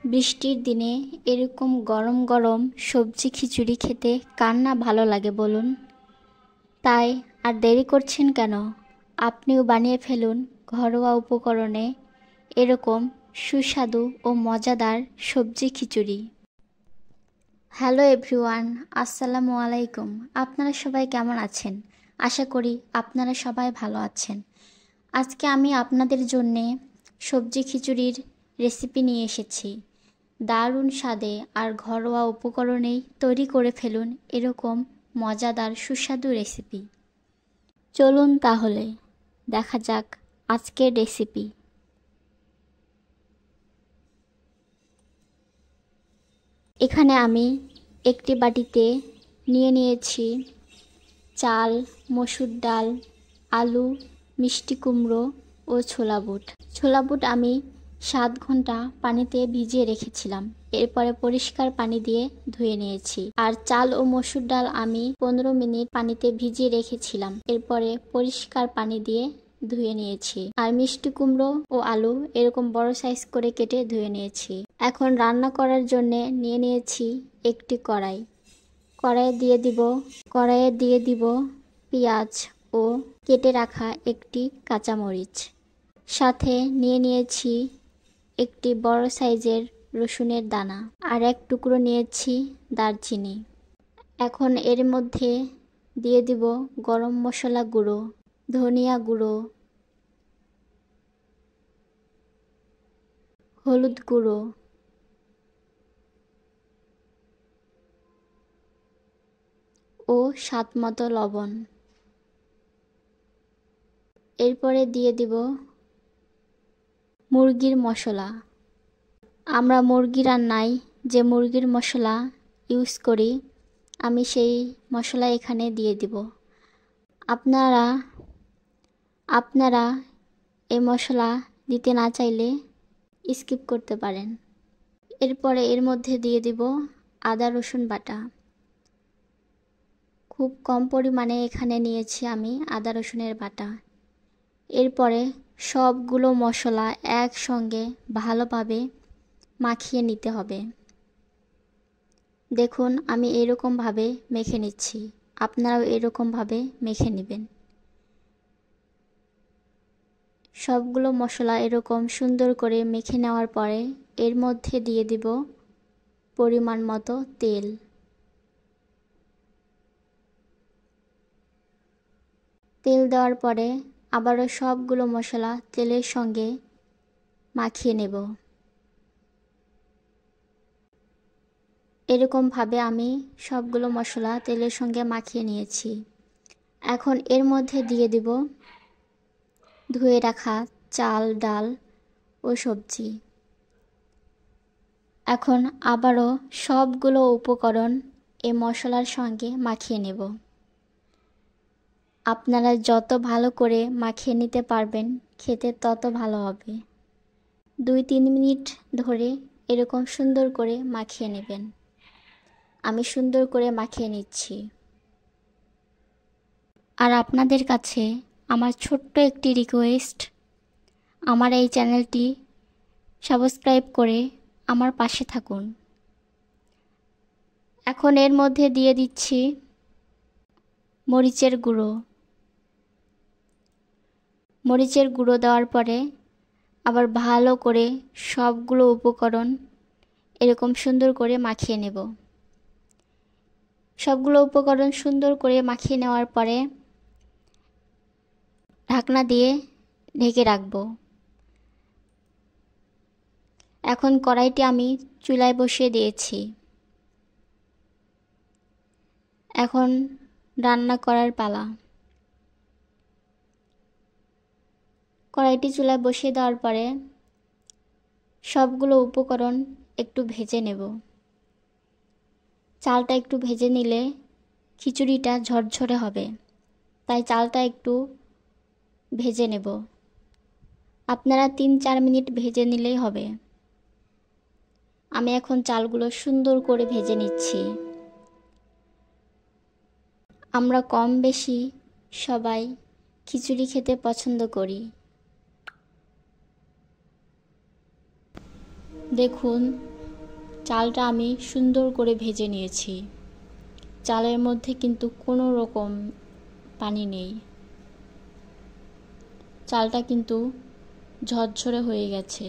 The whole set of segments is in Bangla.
বৃষ্টির দিনে এরকম গরম গরম সবজি খিচুড়ি খেতে কার না ভালো লাগে বলুন। তাই আর দেরি করছেন কেন? আপনিও বানিয়ে ফেলুন ঘরোয়া উপকরণে এরকম সুস্বাদু ও মজাদার সবজি খিচুড়ি। হ্যালো এভরিওয়ান, আসসালামু আলাইকুম। আপনারা সবাই কেমন আছেন? আশা করি আপনারা সবাই ভালো আছেন। আজকে আমি আপনাদের জন্যে সবজি খিচুড়ির রেসিপি নিয়ে এসেছি। দারুণ স্বাদে আর ঘরোয়া উপকরণেই তৈরি করে ফেলুন এরকম মজাদার সুস্বাদু রেসিপি। চলুন তাহলে দেখা যাক আজকের রেসিপি। এখানে আমি একটি বাটিতে নিয়ে নিয়েছি চাল, মসুর ডাল, আলু, মিষ্টি কুমড়ো ও ছোলা বুট। ছোলা বুট আমি 7 ঘন্টা পানিতে ভিজিয়ে রেখেছিলাম, এরপরে পরিষ্কার পানি দিয়ে ধুয়ে নিয়েছি। আর চাল ও মসুর ডাল আমি 15 মিনিট পানিতে ভিজিয়ে রেখেছিলাম, এরপরে পরিষ্কার পানি দিয়ে ধুয়ে নিয়েছি। আর মিষ্টি কুমড়ো ও আলু এরকম বড় সাইজ করে কেটে ধুয়ে নিয়েছি। এখন রান্না করার জন্য নিয়ে নিয়েছি একটি কড়াই। কড়াইয়ে দিয়ে দিব পেঁয়াজ ও কেটে রাখা একটি কাঁচামরিচ। সাথে নিয়ে নিয়েছি একটি বড় সাইজের রসুনের দানা আর এক টুকরো নিয়েছি দারচিনি। এখন এর মধ্যে দিয়ে দিব গরম মশলা গুঁড়ো, ধনিয়া গুঁড়ো, হলুদ গুঁড়ো ও স্বাদমতো লবণ। এরপরে দিয়ে দিব মুরগির মশলা। আমরা মুরগি রান্নায় যে মুরগির মশলা ইউজ করি, আমি সেই মশলা এখানে দিয়ে দিব। আপনারা এই মশলা দিতে না চাইলে স্কিপ করতে পারেন। এরপরে এর মধ্যে দিয়ে দিব আদা রসুন বাটা। খুব কম পরিমাণে এখানে নিয়েছি আমি আদা রসুনের বাটা। এরপরে সবগুলো মশলা একসঙ্গে ভালোভাবে মাখিয়ে নিতে হবে। দেখুন আমি এরকমভাবে মেখে নিচ্ছি, আপনারাও এরকমভাবে মেখে নেবেন। সবগুলো মশলা এরকম সুন্দর করে মেখে নেওয়ার পরে এর মধ্যে দিয়ে দিব পরিমাণ মতো তেল। তেল দেওয়ার পরে আবারও সবগুলো মশলা তেলের সঙ্গে মাখিয়ে নেব। এরকমভাবে আমি সবগুলো মশলা তেলের সঙ্গে মাখিয়ে নিয়েছি। এখন এর মধ্যে দিয়ে দিব ধুয়ে রাখা চাল, ডাল ও সবজি। এখন আবারও সবগুলো উপকরণ এই মশলার সঙ্গে মাখিয়ে নেব। আপনারা যত ভালো করে মাখিয়ে নিতে পারবেন খেতে তত ভালো হবে। 2-3 মিনিট ধরে এরকম সুন্দর করে মাখিয়ে নেবেন। আমি সুন্দর করে মাখিয়ে নিচ্ছি। আর আপনাদের কাছে আমার ছোট্ট একটি রিকোয়েস্ট, আমার এই চ্যানেলটি সাবস্ক্রাইব করে আমার পাশে থাকুন। এখন এর মধ্যে দিয়ে দিচ্ছি মরিচের গুঁড়ো। মরিচের গুঁড়ো দেওয়ার পরে আবার ভালো করে সবগুলো উপকরণ এরকম সুন্দর করে মাখিয়ে নেব। সবগুলো উপকরণ সুন্দর করে মাখিয়ে নেওয়ার পরে ঢাকনা দিয়ে ঢেকে রাখব। এখন কড়াইটি আমি চুলায় বসিয়ে দিয়েছি। এখন রান্না করার পালা। কড়াইটি চুলায় বসিয়ে দেওয়ার পরে সবগুলো উপকরণ একটু ভেজে নেব। চালটা একটু ভেজে নিলে খিচুড়িটা ঝরঝরে হবে, তাই চালটা একটু ভেজে নেব। আপনারা 3-4 মিনিট ভেজে নিলেই হবে। আমি এখন চালগুলো সুন্দর করে ভেজে নিচ্ছি। আমরা কম বেশি সবাই খিচুড়ি খেতে পছন্দ করি। দেখুন চালটা আমি সুন্দর করে ভেজে নিয়েছি। চালের মধ্যে কিন্তু কোনো রকম পানি নেই। চালটা কিন্তু ঝরঝরে হয়ে গেছে।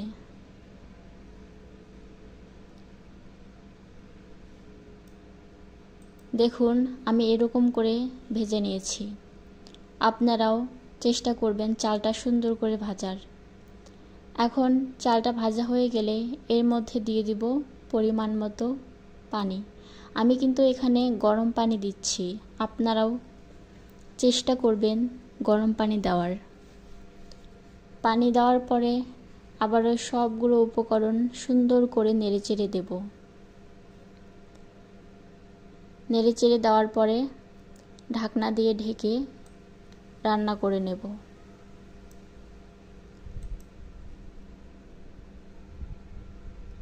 দেখুন আমি এরকম করে ভেজে নিয়েছি। আপনারাও চেষ্টা করবেন চালটা সুন্দর করে ভাজার। এখন চালটা ভাজা হয়ে গেলে এর মধ্যে দিয়ে দিব পরিমাণ মতো পানি। আমি কিন্তু এখানে গরম পানি দিচ্ছি, আপনারাও চেষ্টা করবেন গরম পানি দেওয়ার। পানি দেওয়ার পরে আবারও সবগুলো উপকরণ সুন্দর করে নেড়েচেড়ে দেব। নেড়েচেড়ে দেওয়ার পরে ঢাকনা দিয়ে ঢেকে রান্না করে নেব।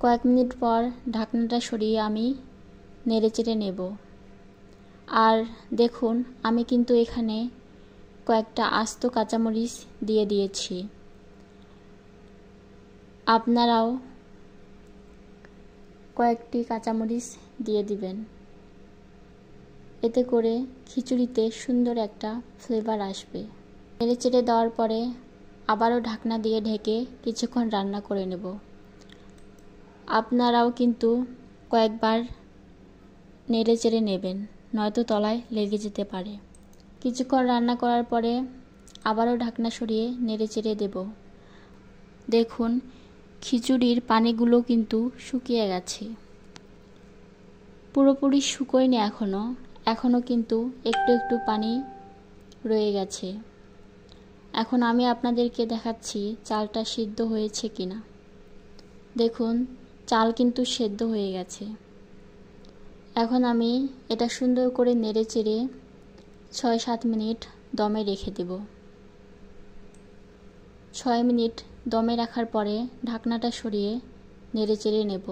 কয়েক মিনিট পর ঢাকনাটা সরিয়ে আমি নেড়েচেড়ে নেব। আর দেখুন আমি কিন্তু এখানে কয়েকটা আস্ত কাঁচামরিচ দিয়ে দিয়েছি। আপনারাও কয়েকটি কাঁচামরিচ দিয়ে দিবেন, এতে করে খিচুড়িতে সুন্দর একটা ফ্লেভার আসবে। নেড়েচেড়ে দেওয়ার পরে আবারও ঢাকনা দিয়ে ঢেকে কিছুক্ষণ রান্না করে নেব। আপনারাও কিন্তু কয়েকবার নেড়েচেড়ে নেবেন, নয়তো তলায় লেগে যেতে পারে। কিছুক্ষণ রান্না করার পরে আবারও ঢাকনা সরিয়ে নেড়েচেড়ে দেব। দেখুন খিচুড়ির পানিগুলো কিন্তু শুকিয়ে গেছে, পুরোপুরি শুকোয়নি এখনও কিন্তু একটু একটু পানি রয়ে গেছে। এখন আমি আপনাদেরকে দেখাচ্ছি চালটা সিদ্ধ হয়েছে কিনা। দেখুন চাল কিন্তু সেদ্ধ হয়ে গেছে। এখন আমি এটা সুন্দর করে নেড়েচেড়ে ৬-৭ মিনিট দমে রেখে দেব। ৬ মিনিট দমে রাখার পরে ঢাকনাটা সরিয়ে নেড়েচেড়ে নেব।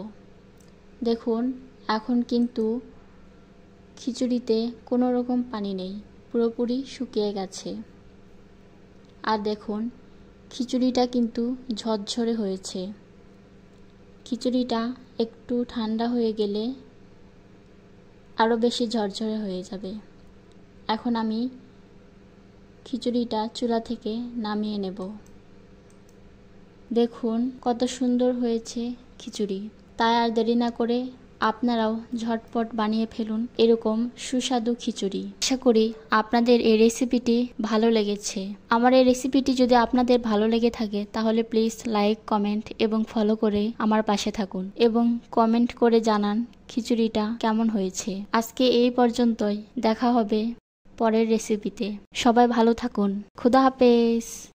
দেখুন এখন কিন্তু খিচুড়িতে কোনো রকম পানি নেই, পুরোপুরি শুকিয়ে গেছে। আর দেখুন খিচুড়িটা কিন্তু ঝরঝরে হয়েছে। খিচুড়িটা একটু ঠান্ডা হয়ে গেলে আরও বেশি ঝরঝরে হয়ে যাবে। এখন আমি খিচুড়িটা চুলা থেকে নামিয়ে নেব। দেখুন কত সুন্দর হয়েছে খিচুড়ি। তাই আর দেরি না করে আপনারাও ঝটপট বানিয়ে ফেলুন এরকম সুস্বাদু খিচুড়ি। আশা করি আপনাদের এই রেসিপিটি ভালো লেগেছে। আমার এই রেসিপিটি যদি আপনাদের ভালো লেগে থাকে তাহলে প্লিজ লাইক, কমেন্ট এবং ফলো করে আমার পাশে থাকুন এবং কমেন্ট করে জানান খিচুড়িটা কেমন হয়েছে। আজকে এই পর্যন্তই, দেখা হবে পরের রেসিপিতে। সবাই ভালো থাকুন। খোদা হাফেজ।